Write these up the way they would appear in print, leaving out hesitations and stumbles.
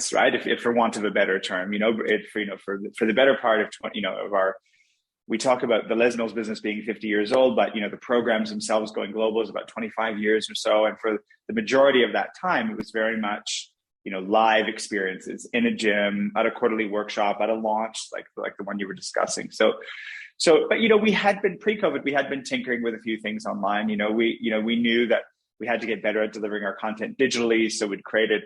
business, right? If for want of a better term, for the better part of 20, we talk about the Les Mills business being 50 years old, but the programs themselves going global is about 25 years or so. And for the majority of that time, it was very much, live experiences in a gym, at a quarterly workshop, at a launch, like the one you were discussing. But we had been pre-COVID, we had been tinkering with a few things online. We knew that we had to get better at delivering our content digitally. So we'd created,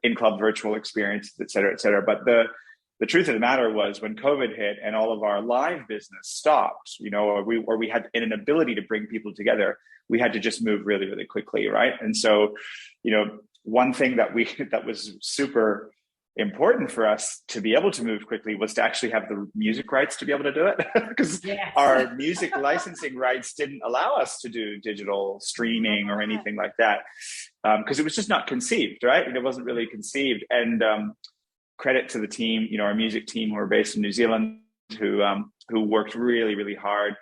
in-club virtual experiences, et cetera, et cetera. But the truth of the matter was when COVID hit and all of our live business stopped, or we had an inability to bring people together, we had to just move really, really quickly, right? And so, one thing that was super important for us to be able to move quickly was to actually have the music rights to be able to do it, because our music licensing rights didn't allow us to do digital streaming or anything like that, because it was just not conceived, right? It wasn't really conceived. And credit to the team, our music team who are based in New Zealand, who worked really, really hard,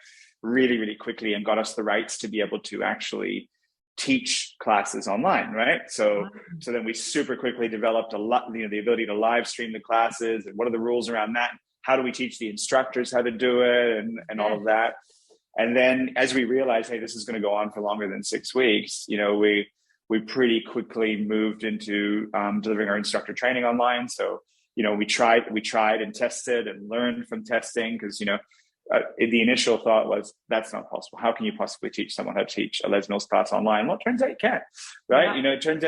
really, really quickly, and got us the rights to be able to actually teach classes online, right? So then we super quickly developed a lot, the ability to live stream the classes, and what are the rules around that? How do we teach the instructors how to do it, and all of that? And then as we realized, hey, this is going to go on for longer than 6 weeks, we pretty quickly moved into delivering our instructor training online. So, we tried and tested and learned from testing, because, the initial thought was, that's not possible. How can you possibly teach someone how to teach a Les Mills class online? Well, it turns out you can, right? Yeah. It turns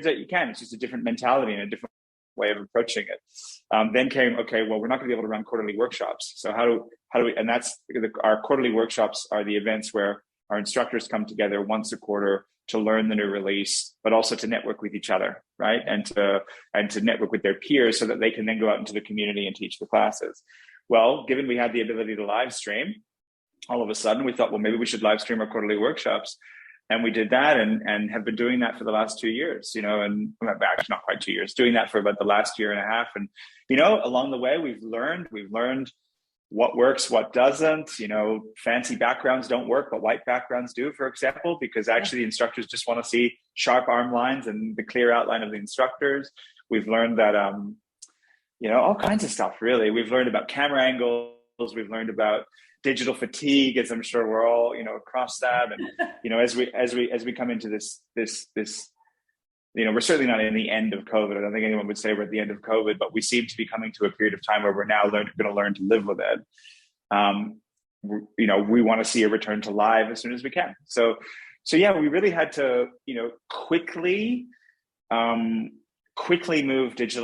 out you can. It's just a different mentality and a different way of approaching it. Then came, okay, well, we're not going to be able to run quarterly workshops. So how do we, and that's, our quarterly workshops are the events where our instructors come together once a quarter to learn the new release, but also to network with each other, right? And to network with their peers so that they can then go out into the community and teach the classes. Well, given we had the ability to live stream, all of a sudden we thought, well, maybe we should live stream our quarterly workshops. And we did that and have been doing that for the last 2 years, and actually not quite 2 years, doing that for about the last year and a half. And, along the way, we've learned what works, what doesn't. Fancy backgrounds don't work, but white backgrounds do, for example, because actually the instructors just want to see sharp arm lines and the clear outline of the instructors. We've learned that, all kinds of stuff, really. We've learned about camera angles. We've learned about digital fatigue, as I'm sure we're all, across that. And, as we come into this, we're certainly not in the end of COVID. I don't think anyone would say we're at the end of COVID, but we seem to be coming to a period of time where we're now going to learn to live with it. We want to see a return to live as soon as we can. So yeah, we really had to, quickly move digitally.